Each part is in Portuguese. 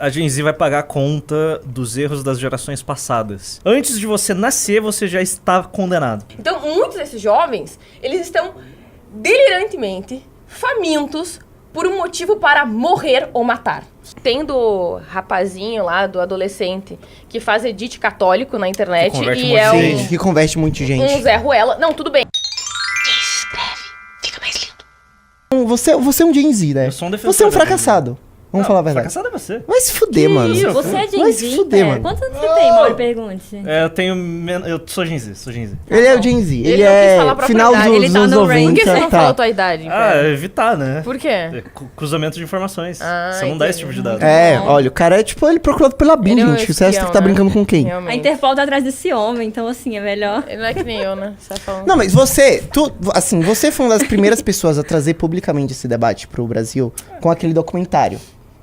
A Gen Z vai pagar a conta dos erros das gerações passadas. Antes de você nascer, você já está condenado. Então, muitos desses jovens, eles estão delirantemente famintos por um motivo para morrer ou matar. Tem do rapazinho lá, do adolescente, que faz edit católico na internet e é que converte muita gente. Um Zé Ruela. Não, tudo bem. Escreve, fica mais lindo. Você é um Gen Z, né? Eu sou um defensor Você é um da Gen Z. fracassado. Vamos falar a verdade. Fracassado é você. Vai se fuder, mano. Você é Gen Vai se Z, fuder, cara. mano. Quantos anos você tem, Mauro? Pergunte. Eu tenho... Eu sou Gen Z, sou Gen Z. Ele é o Gen Z. Ele não quis é falar a própria final idade, dos ele tá anos no 90. Por que você não tá. falou tua idade? Evitar, né? Por quê? Cruzamento de informações. Ah, Você não dá entendi. esse tipo de dado. É, olha, o cara é tipo, ele procurado pela BIM, Ele é um gente. Você acha espião, que tá né? brincando com quem? Realmente. A Interpol tá atrás desse homem, então assim, é melhor. Ele não é que nem eu, né? Você tá falando. Não, mas você foi uma das primeiras pessoas a trazer publicamente esse debate pro Brasil com aquele documentário.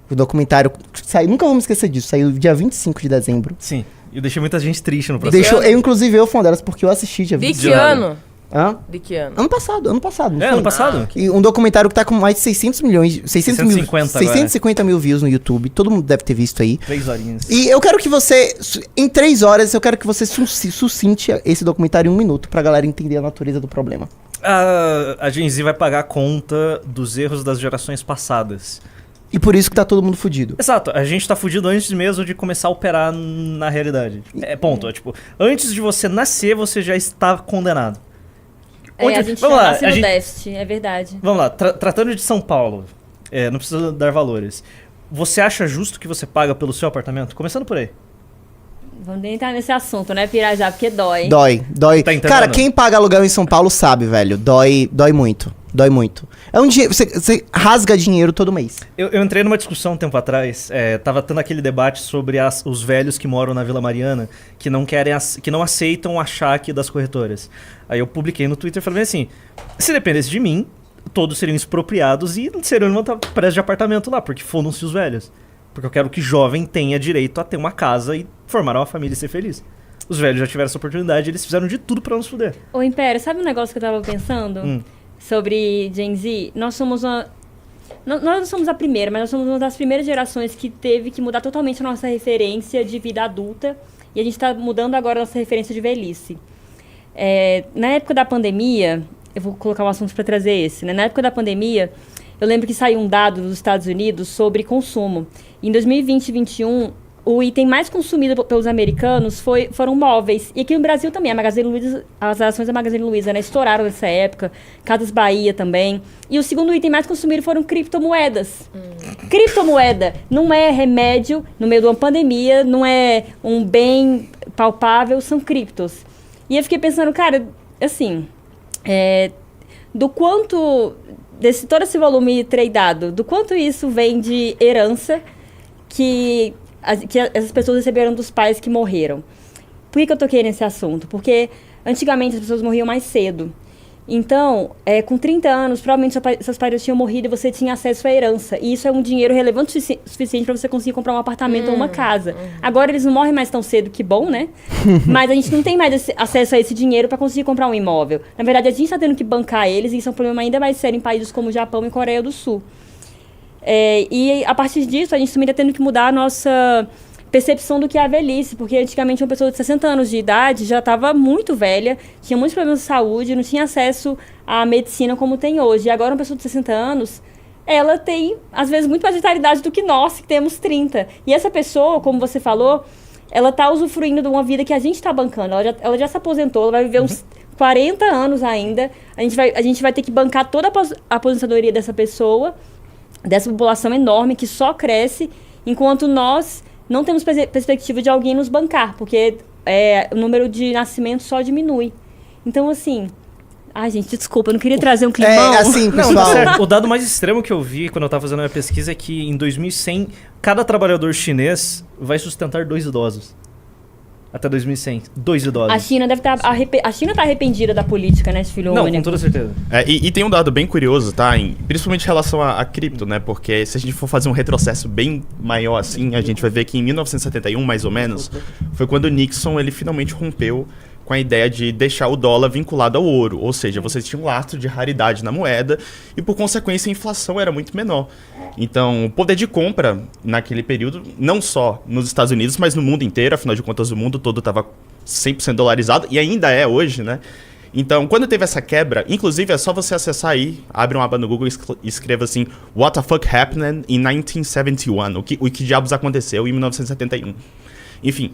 O documentário saiu, nunca vamos esquecer disso, saiu dia 25 de dezembro. Sim. E eu deixei muita gente triste no processo. Inclusive eu fui uma delas, porque eu assisti dia De 25. que ano? Hã? De que ano? Ano passado. Não Ano foi? passado? E um documentário que tá com mais de 600 milhões, 650 mil views no YouTube. Todo mundo deve ter visto aí. 3 horinhas. E eu quero que você, em 3 horas, eu quero que você sucinte esse documentário em 1 minuto pra galera entender a natureza do problema. A Gen Z vai pagar a conta dos erros das gerações passadas. E por isso que tá todo mundo fudido. Exato, a gente tá fudido antes mesmo de começar a operar na realidade. Ponto. Tipo, antes de você nascer, você já está condenado. A gente Vamos já lá, nasce no déficit, é verdade. Vamos lá, tratando de São Paulo, não precisa dar valores. Você acha justo que você paga pelo seu apartamento? Começando por aí. Vamos nem entrar nesse assunto, né, Pirajá? Porque dói. Dói. Tá entendendo? Cara, quem paga aluguel em São Paulo sabe, velho. Dói muito. Dói muito. É um dinheiro. Você rasga dinheiro todo mês. Eu entrei numa discussão um tempo atrás, tava tendo aquele debate sobre os velhos que moram na Vila Mariana, que não aceitam a chaque das corretoras. Aí eu publiquei no Twitter e falei assim, se dependesse de mim, todos seriam expropriados e seriam levantados preço de apartamento lá, porque fodam-se os velhos. Porque eu quero que jovem tenha direito a ter uma casa e formar uma família e ser feliz. Os velhos já tiveram essa oportunidade, eles fizeram de tudo pra nos fuder. Ô, Império, sabe um negócio que eu tava pensando? Sobre Gen Z? Nós somos uma... Nós não somos a primeira, mas nós somos uma das primeiras gerações que teve que mudar totalmente a nossa referência de vida adulta. E a gente tá mudando agora a nossa referência de velhice. Na época da pandemia... Eu vou colocar um assunto pra trazer esse, né? Na época da pandemia... Eu lembro que saiu um dado dos Estados Unidos sobre consumo. Em 2020 e 2021, o item mais consumido pelos americanos foram móveis. E aqui no Brasil também, a Magazine Luiza, as ações da Magazine Luiza, né, estouraram nessa época. Casas Bahia também. E o segundo item mais consumido foram criptomoedas. Criptomoeda não é remédio no meio de uma pandemia, não é um bem palpável, são criptos. E eu fiquei pensando, cara, assim, do quanto... todo esse volume tradeado, do quanto isso vem de herança que essas pessoas receberam dos pais que morreram. Por que eu toquei nesse assunto? Porque antigamente as pessoas morriam mais cedo. Então, com 30 anos, provavelmente seus pais tinham morrido e você tinha acesso à herança. E isso é um dinheiro relevante o suficiente para você conseguir comprar um apartamento ou uma casa. Agora eles não morrem mais tão cedo, que bom, né? Mas a gente não tem mais acesso a esse dinheiro para conseguir comprar um imóvel. Na verdade, a gente está tendo que bancar eles e isso é um problema ainda mais sério em países como o Japão e Coreia do Sul. E a partir disso, a gente também está tendo que mudar a nossa percepção do que é a velhice, porque antigamente uma pessoa de 60 anos de idade já estava muito velha, tinha muitos problemas de saúde, não tinha acesso à medicina como tem hoje. E agora uma pessoa de 60 anos, ela tem, às vezes, muito mais vitalidade do que nós, que temos 30. E essa pessoa, como você falou, ela está usufruindo de uma vida que a gente está bancando. Ela já se aposentou, ela vai viver uns 40 anos ainda. A gente vai ter que bancar toda a aposentadoria dessa pessoa, dessa população enorme que só cresce, enquanto nós não temos perspectiva de alguém nos bancar, porque o número de nascimentos só diminui. Então, assim... Ai, gente, desculpa, eu não queria trazer um climão. Assim, pessoal... Não, tá certo. O dado mais extremo que eu vi quando eu tava fazendo a minha pesquisa é que em 2100, cada trabalhador chinês vai sustentar 2 idosos. Até 2100. 2 idosos. A China deve estar... A China tá arrependida da política, né, de filho único. Não, com toda certeza. E tem um dado bem curioso, tá? Principalmente em relação a cripto, né? Porque se a gente for fazer um retrocesso bem maior assim, a gente vai ver que em 1971, mais ou menos, foi quando o Nixon, ele finalmente rompeu com a ideia de deixar o dólar vinculado ao ouro, ou seja, você tinha um lastro de raridade na moeda e, por consequência, a inflação era muito menor. Então, o poder de compra naquele período, não só nos Estados Unidos, mas no mundo inteiro, afinal de contas, o mundo todo estava 100% dolarizado, e ainda é hoje, né? Então, quando teve essa quebra, inclusive é só você acessar aí, abre uma aba no Google e escreva assim, What the fuck happened in 1971? O que diabos aconteceu em 1971? Enfim,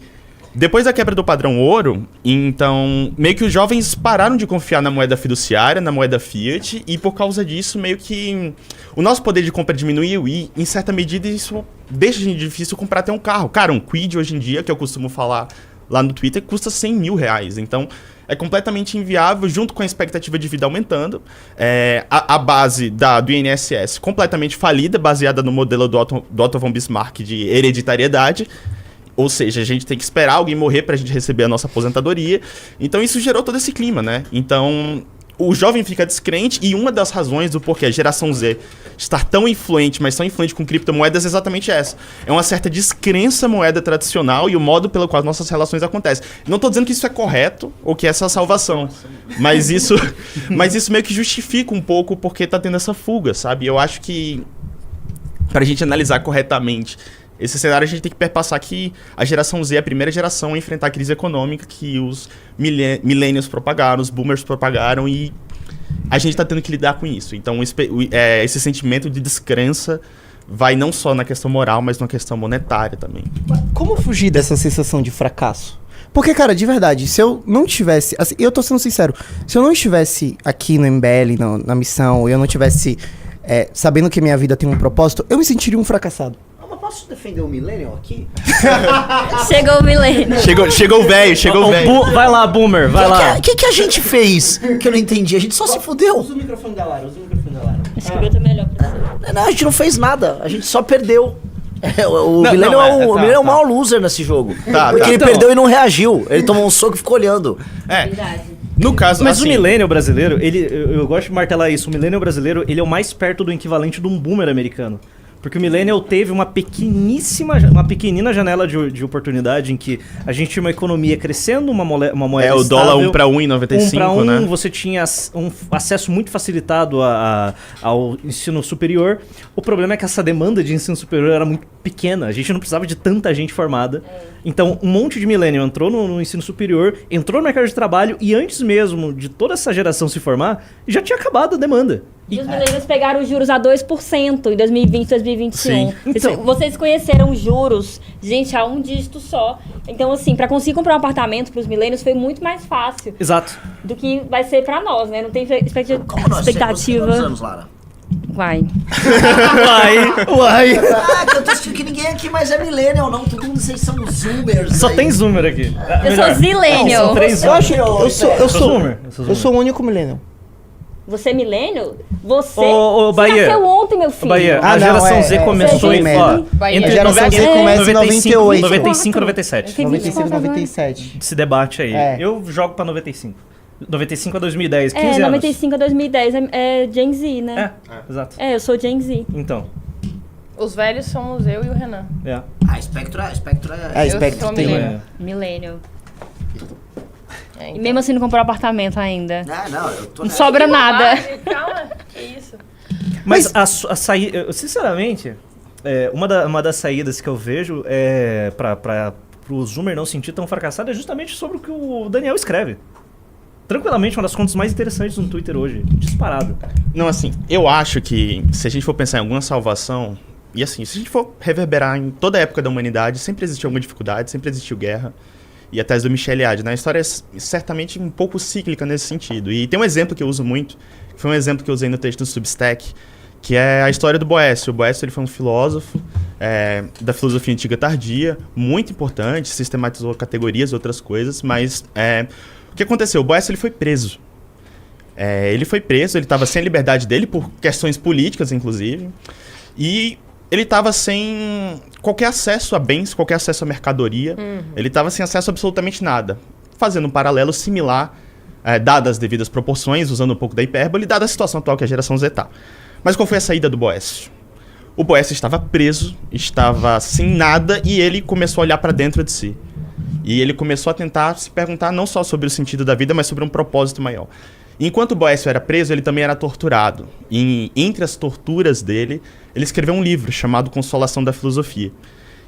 depois da quebra do padrão ouro, então, meio que os jovens pararam de confiar na moeda fiduciária, na moeda fiat, e por causa disso, meio que o nosso poder de compra diminuiu e, em certa medida, isso deixa de difícil comprar até um carro. Cara, um Kwid hoje em dia, que eu costumo falar lá no Twitter, custa 100 mil reais. Então, é completamente inviável, junto com a expectativa de vida aumentando. A base do INSS completamente falida, baseada no modelo do Otto von Bismarck de hereditariedade. Ou seja, a gente tem que esperar alguém morrer pra gente receber a nossa aposentadoria. Então isso gerou todo esse clima, né? Então o jovem fica descrente e uma das razões do porquê a geração Z estar tão influente, mas tão influente com criptomoedas é exatamente essa. É uma certa descrença à moeda tradicional e o modo pelo qual as nossas relações acontecem. Não tô dizendo que isso é correto ou que essa é a salvação, mas isso meio que justifica um pouco porque tá tendo essa fuga, sabe? Eu acho que pra gente analisar corretamente esse cenário, a gente tem que perpassar que a geração Z é a primeira geração a enfrentar a crise econômica que os millennials propagaram, os boomers propagaram, e a gente está tendo que lidar com isso. Então, esse sentimento de descrença vai não só na questão moral, mas na questão monetária também. Como fugir dessa sensação de fracasso? Porque, cara, de verdade, se eu não tivesse... Assim, eu tô sendo sincero. Se eu não estivesse aqui no MBL, na missão, eu não tivesse sabendo que minha vida tem um propósito, eu me sentiria um fracassado. Posso defender o Millennial aqui? Chegou o Millennial. Chegou o velho. Vai lá, Boomer, vai lá. O que a gente fez? Que eu não entendi. A gente só se fudeu. Usa o microfone da Lara, Acho que o meu tá melhor pra você. Não, a gente não fez nada. A gente só perdeu. O Millennial é o maior loser nesse jogo. Porque ele perdeu e não reagiu. Ele tomou um soco e ficou olhando. Verdade. No caso, Mas assim, o millennial brasileiro, eu gosto de martelar isso, o millennial brasileiro, ele é o mais perto do equivalente de um boomer americano. Porque o millennial teve uma pequenina janela de oportunidade em que a gente tinha uma economia crescendo, uma moeda o estável, dólar 1 para 1,95, 1 para 1, né? você tinha um acesso muito facilitado ao ensino superior. O problema é que essa demanda de ensino superior era muito pequena, a gente não precisava de tanta gente formada. Então, um monte de millennial entrou no ensino superior, entrou no mercado de trabalho e antes mesmo de toda essa geração se formar, já tinha acabado a demanda. E os millennials pegaram os juros a 2% em 2020, 2021. Sim. Então, vocês conheceram juros, gente, a um dígito só. Então, assim, pra conseguir comprar um apartamento pros millennials foi muito mais fácil exato. do que vai ser pra nós, né? Não tem Como nós temos? Quantos anos, Lara? Vai. Uai. Que eu tô assistindo que ninguém aqui mais é Millennial, não. Todo mundo vocês são zoomers. Só aí. tem zoomer aqui. Eu sou zillennial. São 3 Eu acho, eu sou zoomer. eu sou o único millennial. Você é millennial? Você Ô, Bahia. nasceu ontem, meu filho. Bahia, Ah, a não, geração Z começou em... Ó, Bahia. entre A geração Z começa em 98. 95 e 97. Tem 95 24 97. Esse debate aí. É. Eu jogo pra 95. 95 a 2010, 15 É, anos. 95 a 2010 é Gen Z, né? Exato. É, eu sou Gen Z. Então, Os velhos somos eu e o Renan. Spectro é... Spectro sou tem. millennial. Millennial. É, E então. mesmo assim não comprou apartamento ainda. Não, eu tô... Não sobra nada. Calma, que isso. mas a saída... Sinceramente, uma das saídas que eu vejo para o Zoomer não sentir tão fracassado é justamente sobre o que o Daniel escreve. Tranquilamente, uma das contas mais interessantes no Twitter hoje. Disparado. Não, assim, eu acho que se a gente for pensar em alguma salvação, e assim, se a gente for reverberar em toda a época da humanidade, sempre existiu alguma dificuldade, sempre existiu guerra. E a tese do Michel Eliade, né? A história é certamente um pouco cíclica nesse sentido. E tem um exemplo que eu uso muito, que foi um exemplo que eu usei no texto do Substack, que é a história do Boécio. O Boécio, ele foi um filósofo da filosofia antiga tardia, muito importante, sistematizou categorias e outras coisas, mas o que aconteceu? O Boécio, ele foi preso. Ele estava sem a liberdade dele, por questões políticas, inclusive, e ele estava sem qualquer acesso a bens, qualquer acesso à mercadoria, ele estava sem acesso a absolutamente nada. Fazendo um paralelo similar, dadas as devidas proporções, usando um pouco da hipérbole, dada a situação atual que a geração Z está. Mas qual foi a saída do Boécio? O Boécio estava preso, estava sem nada e ele começou a olhar para dentro de si. E ele começou a tentar se perguntar não só sobre o sentido da vida, mas sobre um propósito maior. Enquanto Boécio era preso, ele também era torturado. E entre as torturas dele, ele escreveu um livro chamado Consolação da Filosofia.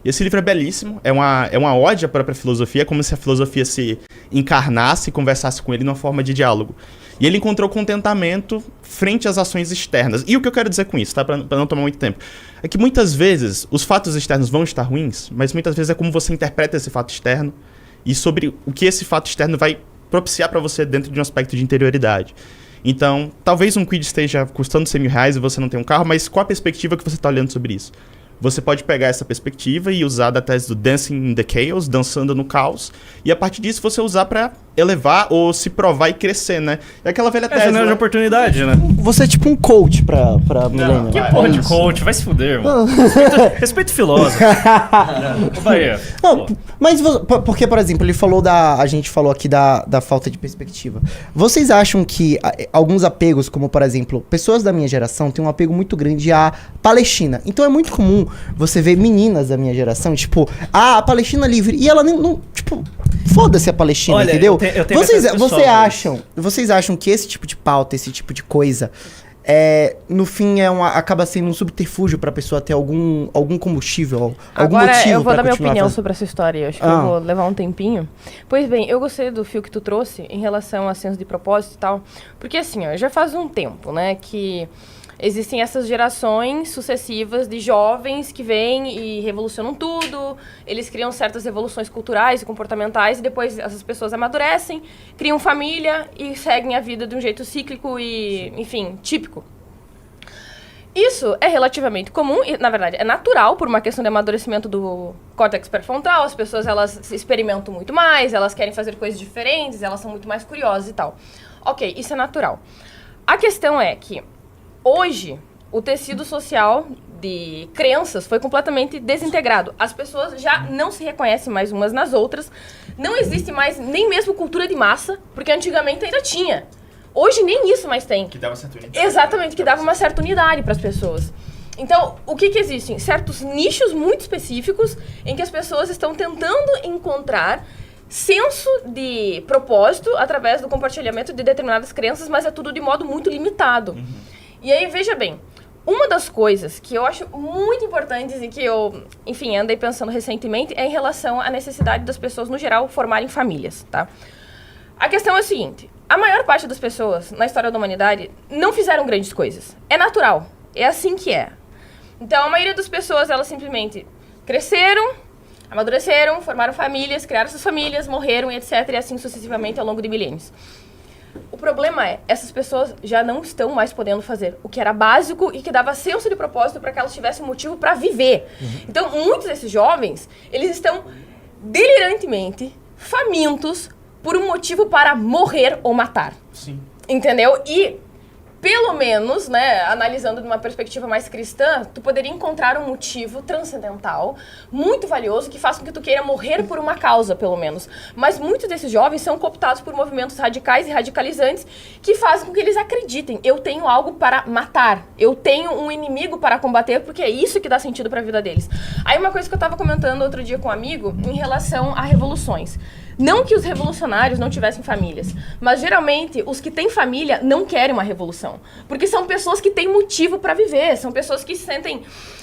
E esse livro é belíssimo, é uma ode à própria filosofia, é como se a filosofia se encarnasse e conversasse com ele numa forma de diálogo. E ele encontrou contentamento frente às ações externas. E o que eu quero dizer com isso, tá? Pra não tomar muito tempo. É que muitas vezes os fatos externos vão estar ruins, mas muitas vezes é como você interpreta esse fato externo e sobre o que esse fato externo vai propiciar para você dentro de um aspecto de interioridade. Então, talvez um Kwid esteja custando R$100.000 e você não tem um carro, mas qual a perspectiva que você está olhando sobre isso? Você pode pegar essa perspectiva e usar da tese do Dancing in the Chaos, dançando no caos, e a partir disso você usar para elevar ou se provar e crescer, né? É aquela velha tese, janela de oportunidade, né? Você é tipo um coach pra milênio. Que porra de coach? Vai se fuder, mano. Respeito filósofo. Bahia. Não, mas porque, por exemplo, a gente falou aqui da falta de perspectiva. Vocês acham que alguns apegos, como por exemplo, pessoas da minha geração têm um apego muito grande à Palestina. Então é muito comum você ver meninas da minha geração, tipo, a Palestina livre. E ela não tipo, foda-se a Palestina, olha, entendeu? Eu tenho Vocês acham que esse tipo de pauta, esse tipo de coisa, no fim acaba sendo um subterfúgio pra pessoa ter algum combustível, algum Agora, motivo eu vou pra dar minha continuar opinião fazendo? sobre essa história. Acho que eu vou levar um tempinho. Pois bem, eu gostei do fio que tu trouxe em relação a senso de propósito e tal. Porque assim, ó, já faz um tempo, né, que existem essas gerações sucessivas de jovens que vêm e revolucionam tudo, eles criam certas revoluções culturais e comportamentais e depois essas pessoas amadurecem, criam família e seguem a vida de um jeito cíclico e, enfim, típico. Isso é relativamente comum e, na verdade, é natural por uma questão de amadurecimento do córtex pré-frontal. As pessoas, elas experimentam muito mais, elas querem fazer coisas diferentes, elas são muito mais curiosas e tal. Ok, isso é natural. A questão é que hoje, o tecido social de crenças foi completamente desintegrado. As pessoas já não se reconhecem mais umas nas outras. Não existe mais nem mesmo cultura de massa, porque antigamente ainda tinha. Hoje nem isso mais tem. Que dava certa unidade. Exatamente, que dava uma certa unidade para as pessoas. Então, o que existem? Certos nichos muito específicos em que as pessoas estão tentando encontrar senso de propósito através do compartilhamento de determinadas crenças, mas é tudo de modo muito limitado. E aí, veja bem, uma das coisas que eu acho muito importantes e que eu, enfim, andei pensando recentemente é em relação à necessidade das pessoas, no geral, formarem famílias, tá? A questão é a seguinte, a maior parte das pessoas na história da humanidade não fizeram grandes coisas. É natural, é assim que é. Então, a maioria das pessoas, elas simplesmente cresceram, amadureceram, formaram famílias, criaram suas famílias, morreram, etc. E assim sucessivamente ao longo de milênios. O problema é, essas pessoas já não estão mais podendo fazer o que era básico e que dava senso de propósito para que elas tivessem um motivo para viver. Então, muitos desses jovens, eles estão delirantemente famintos por um motivo para morrer ou matar. Sim. Entendeu? E, pelo menos, né, analisando de uma perspectiva mais cristã, tu poderia encontrar um motivo transcendental, muito valioso, que faça com que tu queira morrer por uma causa, pelo menos. Mas muitos desses jovens são cooptados por movimentos radicais e radicalizantes que fazem com que eles acreditem, eu tenho algo para matar, eu tenho um inimigo para combater, porque é isso que dá sentido para a vida deles. Aí uma coisa que eu estava comentando outro dia com um amigo, em relação a revoluções. Não que os revolucionários não tivessem famílias, mas geralmente os que têm família não querem uma revolução. Porque são pessoas que têm motivo para viver, são pessoas que se sentem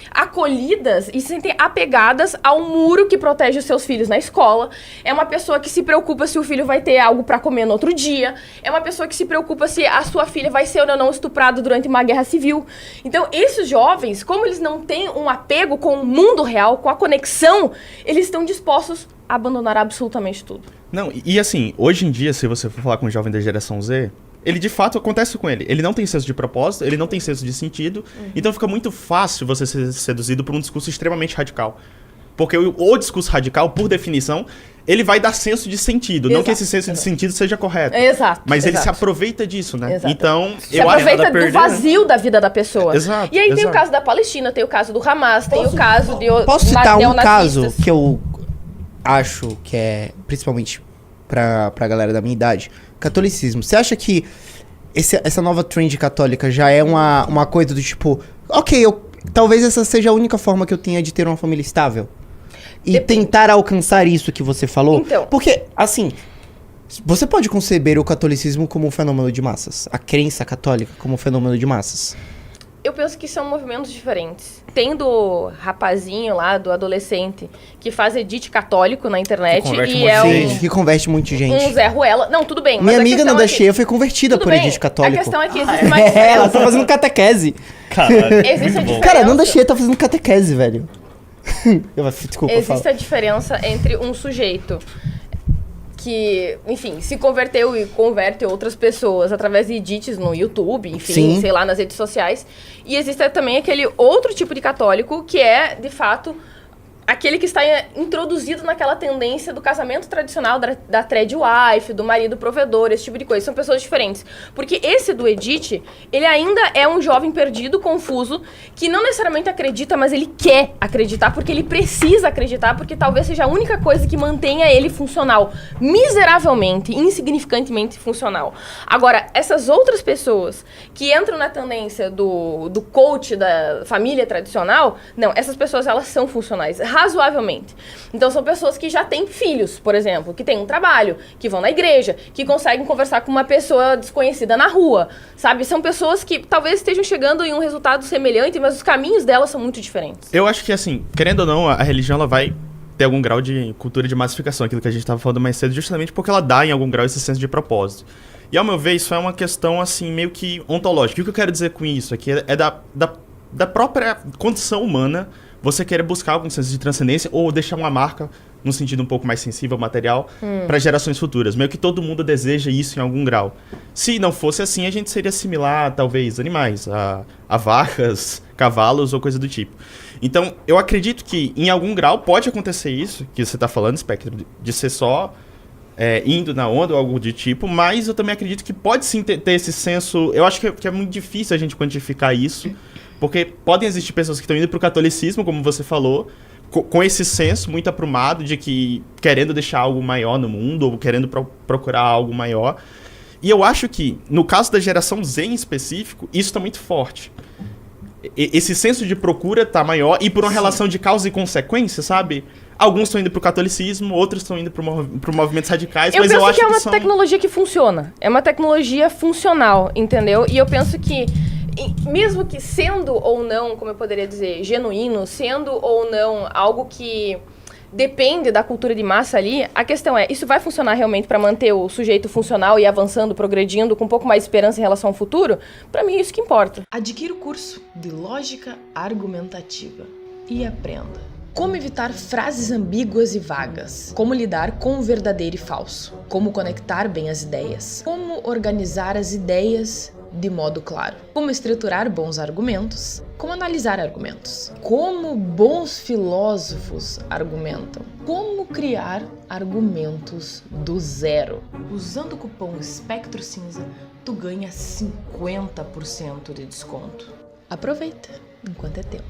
acolhidas e se sentem apegadas ao muro que protege os seus filhos na escola. É uma pessoa que se preocupa se o filho vai ter algo para comer no outro dia. É uma pessoa que se preocupa se a sua filha vai ser ou não estuprada durante uma guerra civil. Então, esses jovens, como eles não têm um apego com o mundo real, com a conexão, eles estão dispostos a abandonar absolutamente tudo. Não, e assim, hoje em dia, se você for falar com um jovem da geração Z, ele de fato acontece com ele. Ele não tem senso de propósito, ele não tem senso de sentido, então fica muito fácil você ser seduzido por um discurso extremamente radical. Porque o discurso radical, por definição, ele vai dar senso de sentido. Exato. Não que esse senso de sentido seja correto. Exato. Mas ele se aproveita disso, né? Exato. Então, se aproveita do vazio da vida da pessoa. Exato. E aí tem o caso da Palestina, tem o caso do Hamas, tem o caso de Posso citar um caso que eu acho que é, principalmente pra galera da minha idade, catolicismo. Você acha que essa nova trend católica já é uma coisa do tipo, ok, talvez essa seja a única forma que eu tenha de ter uma família estável? e tentar alcançar isso que você falou? Então. Porque, assim, você pode conceber o catolicismo como um fenômeno de massas, a crença católica como um fenômeno de massas? Eu penso que são movimentos diferentes. Tem do rapazinho lá, do adolescente, que faz edit católico na internet e que converte muita gente. Um Zé Ruela. Não, tudo bem. Minha amiga Nanda Cheia foi convertida por edit católico. A questão é que existe uma diferença. Ela tá fazendo catequese. Caralho. Existe a diferença. Cara, Nanda Cheia tá fazendo catequese, velho. Desculpa, existe a diferença entre um sujeito que, enfim, se converteu e converte outras pessoas através de edits no YouTube, enfim, Sim. sei lá, nas redes sociais. E existe também aquele outro tipo de católico que é, de fato, aquele que está introduzido naquela tendência do casamento tradicional, da thread wife, do marido provedor, esse tipo de coisa. São pessoas diferentes. Porque esse do edit, ele ainda é um jovem perdido, confuso, que não necessariamente acredita, mas ele quer acreditar, porque ele precisa acreditar, porque talvez seja a única coisa que mantenha ele funcional. Miseravelmente, insignificantemente funcional. Agora, essas outras pessoas que entram na tendência do coach da família tradicional, não, essas pessoas, elas são funcionais. Razoavelmente. Então são pessoas que já têm filhos, por exemplo, que têm um trabalho, que vão na igreja, que conseguem conversar com uma pessoa desconhecida na rua, sabe? São pessoas que talvez estejam chegando em um resultado semelhante, mas os caminhos delas são muito diferentes. Eu acho que, assim, querendo ou não, a religião ela vai ter algum grau de cultura de massificação, aquilo que a gente estava falando mais cedo, justamente porque ela dá, em algum grau, esse senso de propósito. E, ao meu ver, isso é uma questão, assim, meio que ontológica. E o que eu quero dizer com isso aqui é da própria condição humana você querer buscar algum senso de transcendência ou deixar uma marca, num sentido um pouco mais sensível, material, para gerações futuras. Meio que todo mundo deseja isso em algum grau. Se não fosse assim, a gente seria similar, talvez, animais, a vacas, cavalos ou coisa do tipo. Então, eu acredito que, em algum grau, pode acontecer isso, que você está falando, Spectre, de ser só indo na onda ou algo do tipo, mas eu também acredito que pode sim ter esse senso. Eu acho que é muito difícil a gente quantificar isso, porque podem existir pessoas que estão indo pro catolicismo, como você falou, com esse senso muito aprumado de que querendo deixar algo maior no mundo, ou querendo procurar algo maior. E eu acho que, no caso da geração Z em específico, isso está muito forte. Esse senso de procura tá maior, e por uma relação de causa e consequência, sabe? Alguns estão indo pro catolicismo, outros estão indo pro movimentos radicais, mas eu acho que é uma tecnologia que funciona. É uma tecnologia funcional, entendeu? E eu penso que, mesmo que sendo ou não, como eu poderia dizer, genuíno, sendo ou não algo que depende da cultura de massa ali, a questão é, isso vai funcionar realmente para manter o sujeito funcional e avançando, progredindo, com um pouco mais de esperança em relação ao futuro? Para mim é isso que importa. Adquira o curso de Lógica Argumentativa e aprenda como evitar frases ambíguas e vagas, como lidar com o verdadeiro e falso, como conectar bem as ideias, como organizar as ideias de modo claro, como estruturar bons argumentos, como analisar argumentos, como bons filósofos argumentam, como criar argumentos do zero. Usando o cupom Espectro Cinza, tu ganha 50% de desconto. Aproveita enquanto é tempo.